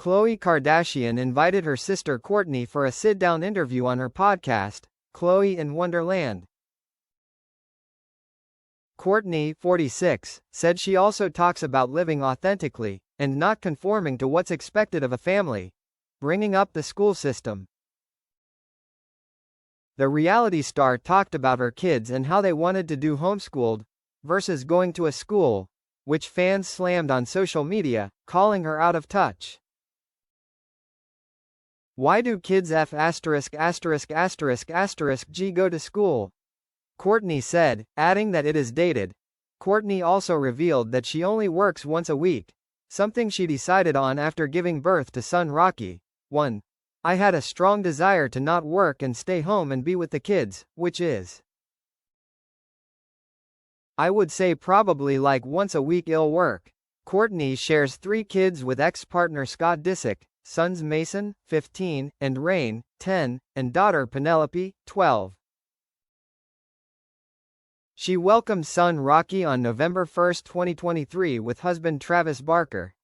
Khloe Kardashian invited her sister Kourtney for a sit-down interview on her podcast, Khloe in Wonderland. Kourtney, 46, said she also talks about living authentically, and not conforming to what's expected of a family, bringing up the school system. The reality star talked about her kids and how they wanted to do homeschooled, versus going to a school, which fans slammed on social media, calling her out of touch. Why do kids G go to school? Kourtney said, adding that it is dated. Kourtney also revealed that she only works once a week, something she decided on after giving birth to son Rocky. 1. I had a strong desire to not work and stay home and be with the kids, which is, I would say, probably like once a week. I'll work. Kourtney shares 3 kids with ex-partner Scott Disick, sons Mason, 15, and Rain, 10, and daughter Penelope, 12. She welcomed son Rocky on November 1, 2023 with husband Travis Barker.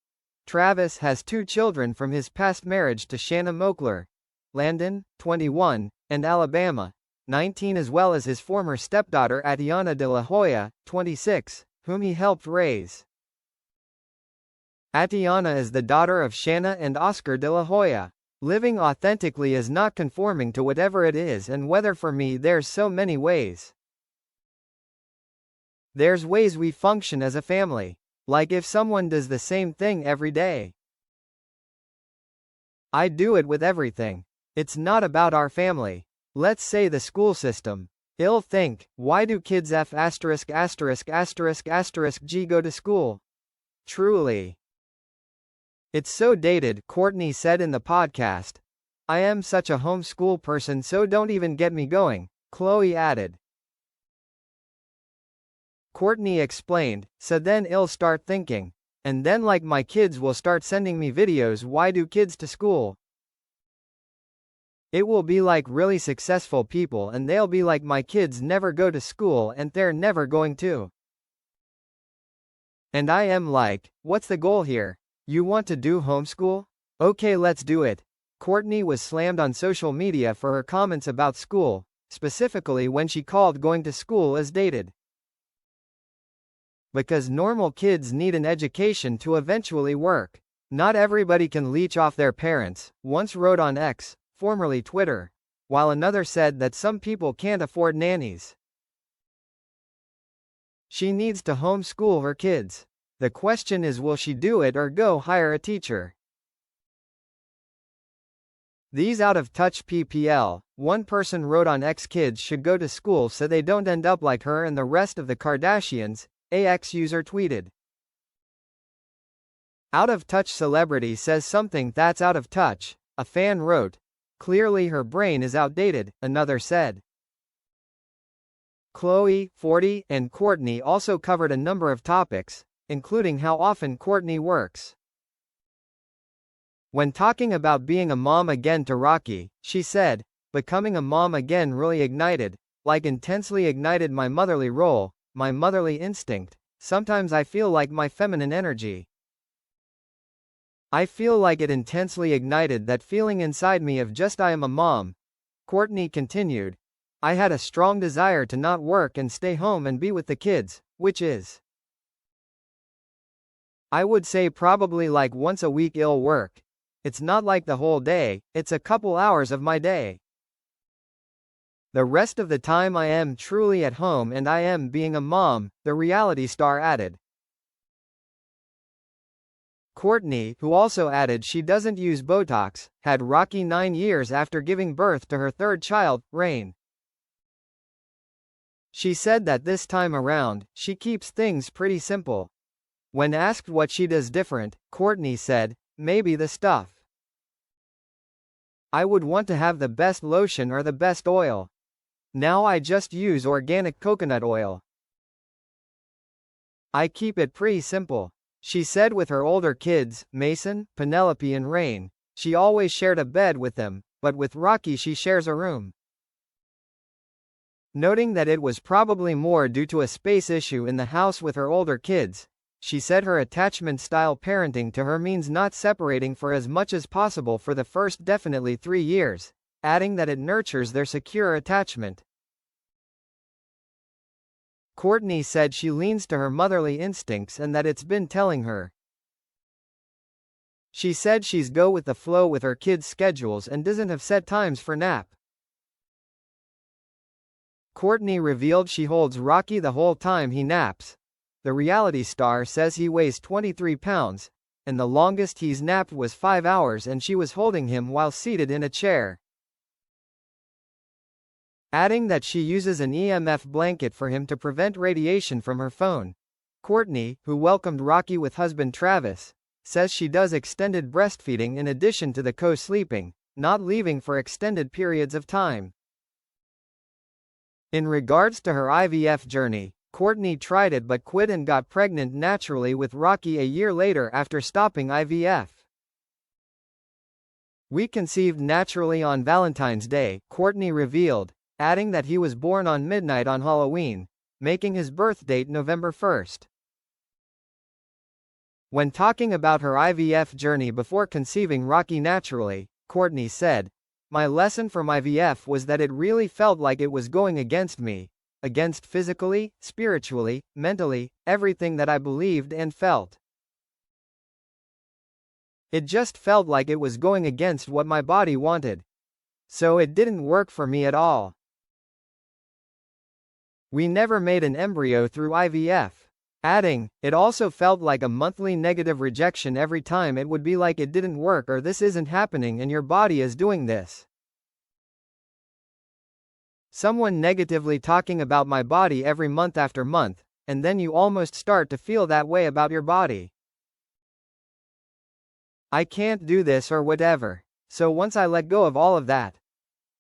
Travis has 2 children from his past marriage to Shanna Moakler, Landon, 21, and Alabama, 19, as well as his former stepdaughter Atiana de la Hoya, 26, whom he helped raise. Atiana is the daughter of Shanna and Oscar de la Hoya. Living authentically is not conforming to whatever it is, and whether for me there's so many ways. There's ways we function as a family. Like if someone does the same thing every day. I do it with everything. It's not about our family. Let's say the school system. I'll think, why do kids G go to school? Truly. It's so dated, Kourtney said in the podcast. I am such a homeschool person, so don't even get me going, Khloe added. Kourtney explained, so then I'll start thinking. And then like my kids will start sending me videos, why do kids to school? It will be like really successful people and they'll be like, my kids never go to school and they're never going to. And I am like, what's the goal here? You want to do homeschool? Okay, let's do it. Kourtney was slammed on social media for her comments about school, specifically when she called going to school as dated. Because normal kids need an education to eventually work. Not everybody can leech off their parents, once wrote on X, formerly Twitter, while another said that some people can't afford nannies. She needs to homeschool her kids. The question is, will she do it or go hire a teacher? These out of touch PPL, one person wrote on X, kids should go to school so they don't end up like her and the rest of the Kardashians. AX user tweeted. Out of touch celebrity says something that's out of touch, a fan wrote. Clearly her brain is outdated, another said. Khloe, 40, and Kourtney also covered a number of topics, including how often Kourtney works. When talking about being a mom again to Rocky, she said, becoming a mom again really ignited, like intensely ignited my motherly role, my motherly instinct. Sometimes I feel like my feminine energy. I feel like it intensely ignited that feeling inside me of just I am a mom. Kourtney continued. I had a strong desire to not work and stay home and be with the kids, which is, I would say, probably like once a week. I'll work. It's not like the whole day, it's a couple hours of my day. The rest of the time I am truly at home and I am being a mom, the reality star added. Kourtney, who also added she doesn't use Botox, had Rocky 9 years after giving birth to her 3rd child, Rain. She said that this time around, she keeps things pretty simple. When asked what she does different, Kourtney said, maybe the stuff. I would want to have the best lotion or the best oil. Now I just use organic coconut oil. I keep it pretty simple. She said with her older kids, Mason, Penelope and Rain, she always shared a bed with them, but with Rocky she shares a room. Noting that it was probably more due to a space issue in the house with her older kids, She said her attachment-style parenting to her means not separating for as much as possible for the first definitely 3 years, adding that it nurtures their secure attachment. Kourtney said she leans to her motherly instincts and that it's been telling her. She said she's go with the flow with her kids' schedules and doesn't have set times for nap. Kourtney revealed she holds Rocky the whole time he naps. The reality star says he weighs 23 pounds, and the longest he's napped was 5 hours and she was holding him while seated in a chair. Adding that she uses an EMF blanket for him to prevent radiation from her phone. Kourtney, who welcomed Rocky with husband Travis, says she does extended breastfeeding in addition to the co-sleeping, not leaving for extended periods of time. In regards to her IVF journey, Kourtney tried it but quit and got pregnant naturally with Rocky a year later after stopping IVF. "We conceived naturally on Valentine's Day," Kourtney revealed, adding that he was born on midnight on Halloween, making his birth date November 1st. When talking about her IVF journey before conceiving Rocky naturally, Kourtney said, "My lesson from IVF was that it really felt like it was going against me, against physically, spiritually, mentally, everything that I believed and felt. It just felt like it was going against what my body wanted. So it didn't work for me at all. We never made an embryo through IVF." Adding, "It also felt like a monthly negative rejection every time. It would be like it didn't work or this isn't happening and your body is doing this. Someone negatively talking about my body every month after month, and then you almost start to feel that way about your body. I can't do this or whatever. So once I let go of all of that,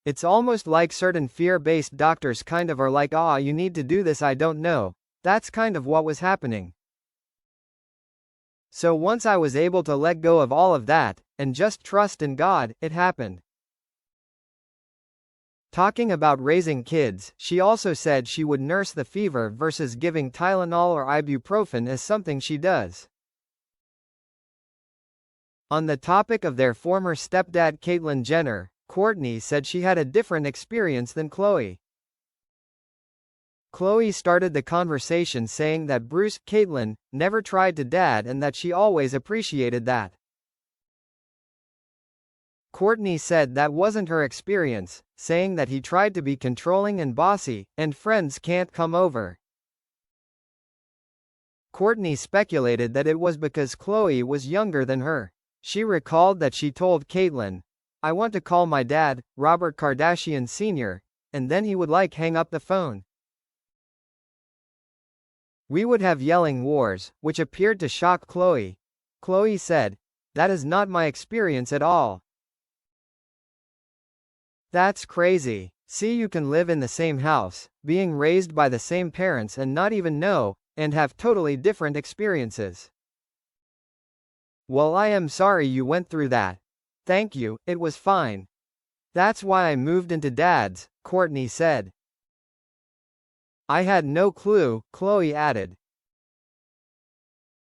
it's almost like certain fear-based doctors kind of are like, you need to do this, I don't know." That's kind of what was happening. So once I was able to let go of all of that, and just trust in God, it happened. Talking about raising kids, she also said she would nurse the fever versus giving Tylenol or ibuprofen as something she does. On the topic of their former stepdad Caitlyn Jenner, Kourtney said she had a different experience than Khloe. Khloe started the conversation saying that Bruce, Caitlyn, never tried to dad and that she always appreciated that. Kourtney said that wasn't her experience, saying that he tried to be controlling and bossy, and friends can't come over. Kourtney speculated that it was because Khloe was younger than her. She recalled that she told Caitlyn, "I want to call my dad, Robert Kardashian Sr., and then he would hang up the phone. We would have yelling wars," which appeared to shock Khloe. Khloe said, "That is not my experience at all. That's crazy. See, you can live in the same house, being raised by the same parents and not even know, and have totally different experiences. Well, I am sorry you went through that. Thank you, it was fine. That's why I moved into dad's," Kourtney said. "I had no clue," Khloe added.